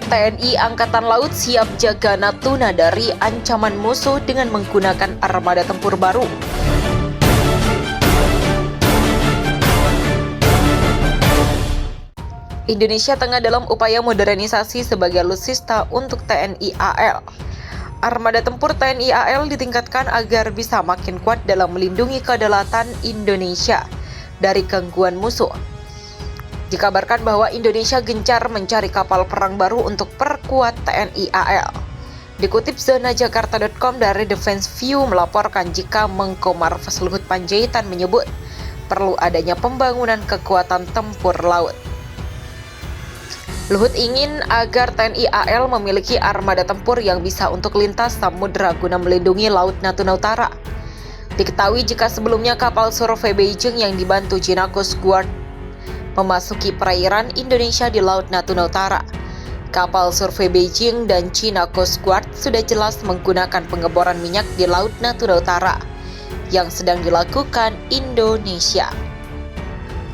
TNI Angkatan Laut siap jaga Natuna dari ancaman musuh dengan menggunakan armada tempur baru. Indonesia tengah dalam upaya modernisasi sebagai alutsista untuk TNI AL. Armada tempur TNI AL ditingkatkan agar bisa makin kuat dalam melindungi kedaulatan Indonesia dari gangguan musuh. Dikabarkan bahwa Indonesia gencar mencari kapal perang baru untuk perkuat TNI AL. Dikutip zona jakarta.com dari Defense View melaporkan jika Menko Marves Luhut Panjaitan menyebut perlu adanya pembangunan kekuatan tempur laut. Luhut ingin agar TNI AL memiliki armada tempur yang bisa untuk lintas samudera guna melindungi Laut Natuna Utara. Diketahui jika sebelumnya kapal survei Beijing yang dibantu China Coast Guard memasuki perairan Indonesia di Laut Natuna Utara. Kapal survei Beijing dan China Coast Guard sudah jelas menggunakan pengeboran minyak di Laut Natuna Utara yang sedang dilakukan Indonesia.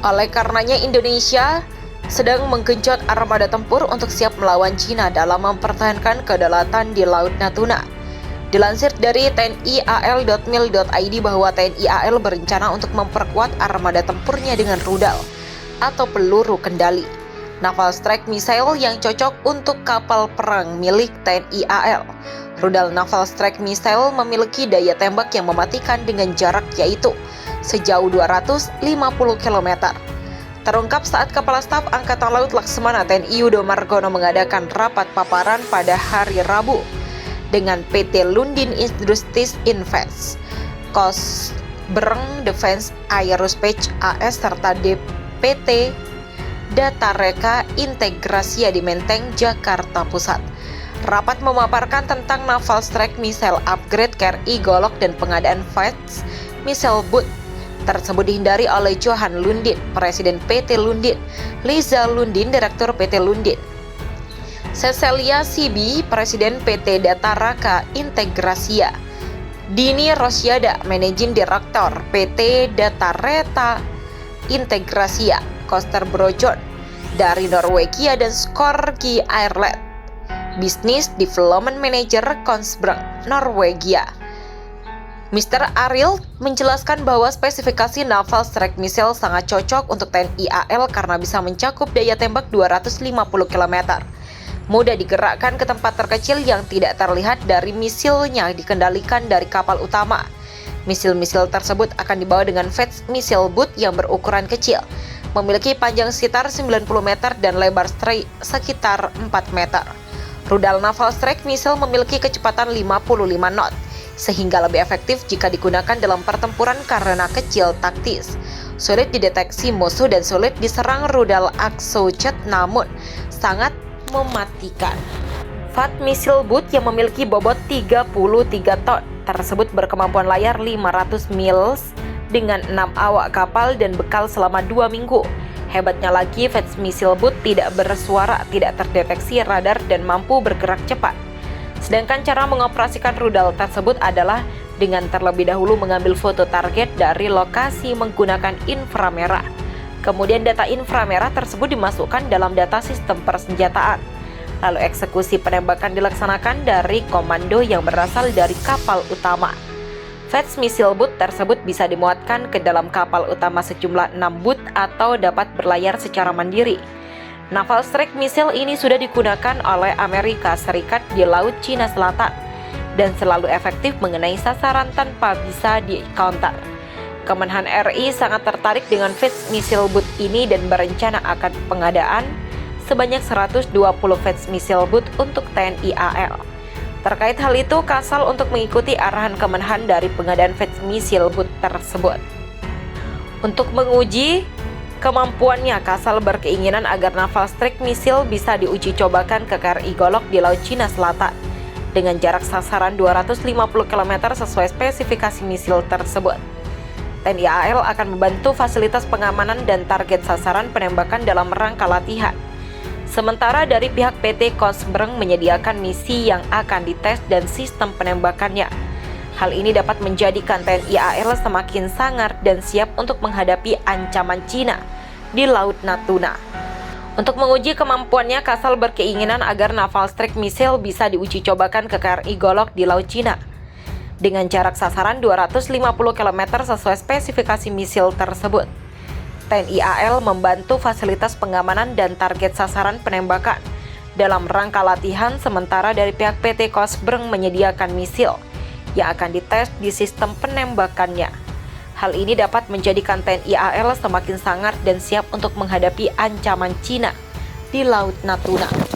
Oleh karenanya Indonesia sedang menggenjot armada tempur untuk siap melawan China dalam mempertahankan kedaulatan di Laut Natuna. Dilansir dari tnial.mil.id bahwa TNI AL berencana untuk memperkuat armada tempurnya dengan rudal atau peluru kendali, naval strike missile yang cocok untuk kapal perang milik TNI AL. Rudal naval strike missile memiliki daya tembak yang mematikan dengan jarak yaitu sejauh 250 km. Terungkap saat Kepala Staf Angkatan Laut Laksamana TNI Yudo Margono mengadakan rapat paparan pada hari Rabu dengan PT Lundin Industries Invest, Cosbreng Defense Aerospace AS serta PT Datareka Integrasia di Menteng, Jakarta Pusat. Rapat memaparkan tentang naval strike missile upgrade KRI Golok dan pengadaan FATS missile boot tersebut dihindari oleh Johan Lundin, Presiden PT Lundin, Liza Lundin, Direktur PT Lundin, Cecilia Sibi, Presiden PT Datareka Integrasia, Dini Rosyada, Managing Director PT Datareta Integrasia, Koster Brojon dari Norwegia dan Skorgi Airlet, Business Development Manager Kongsberg, Norwegia. Mr. Ariel menjelaskan bahwa spesifikasi naval strike missile sangat cocok untuk TNI AL karena bisa mencakup daya tembak 250 km. Mudah digerakkan ke tempat terkecil yang tidak terlihat dari misilnya dikendalikan dari kapal utama. Misil-misil tersebut akan dibawa dengan FATS missile boot yang berukuran kecil, memiliki panjang sekitar 90 meter dan lebar sekitar 4 meter. Rudal naval strike missile memiliki kecepatan 55 knot, sehingga lebih efektif jika digunakan dalam pertempuran karena kecil taktis, sulit dideteksi musuh dan sulit diserang rudal Axocet namun sangat mematikan. FATS missile boot yang memiliki bobot 33 ton tersebut berkemampuan layar 500 miles dengan 6 awak kapal dan bekal selama 2 minggu. Hebatnya lagi, FATS missile boot tidak bersuara, tidak terdeteksi radar dan mampu bergerak cepat. Sedangkan cara mengoperasikan rudal tersebut adalah dengan terlebih dahulu mengambil foto target dari lokasi menggunakan inframerah. Kemudian data inframerah tersebut dimasukkan dalam data sistem persenjataan. Lalu eksekusi penembakan dilaksanakan dari komando yang berasal dari kapal utama. FATS missile boot tersebut bisa dimuatkan ke dalam kapal utama sejumlah 6 boot atau dapat berlayar secara mandiri. Naval strike missile ini sudah digunakan oleh Amerika Serikat di Laut Cina Selatan dan selalu efektif mengenai sasaran tanpa bisa di-counter. Kemenhan RI sangat tertarik dengan FATS missile boot ini dan berencana akan pengadaan sebanyak 120 FATS missile boot untuk TNI AL. Terkait hal itu, Kasal untuk mengikuti arahan Kemenhan dari pengadaan FATS missile boot tersebut. Untuk menguji kemampuannya, Kasal berkeinginan agar naval strike missile bisa diuji cobakan ke KRI Golok di Laut Cina Selatan dengan jarak sasaran 250 km sesuai spesifikasi misil tersebut. TNI AL akan membantu fasilitas pengamanan dan target sasaran penembakan dalam rangka latihan. Sementara dari pihak PT Cosbreng menyediakan misi yang akan dites dan sistem penembakannya. Hal ini dapat menjadikan TNI AL semakin sangar dan siap untuk menghadapi ancaman Cina di Laut Natuna. Untuk menguji kemampuannya, Kasal berkeinginan agar Naval Strike Missile bisa diuji cobakan ke KRI Golok di Laut Cina dengan jarak sasaran 250 km sesuai spesifikasi misil tersebut. TNI AL membantu fasilitas pengamanan dan target sasaran penembakan dalam rangka latihan, sementara dari pihak PT Cosbreng menyediakan misil yang akan dites di sistem penembakannya. Hal ini dapat menjadikan TNI AL semakin sangar dan siap untuk menghadapi ancaman Cina di Laut Natuna.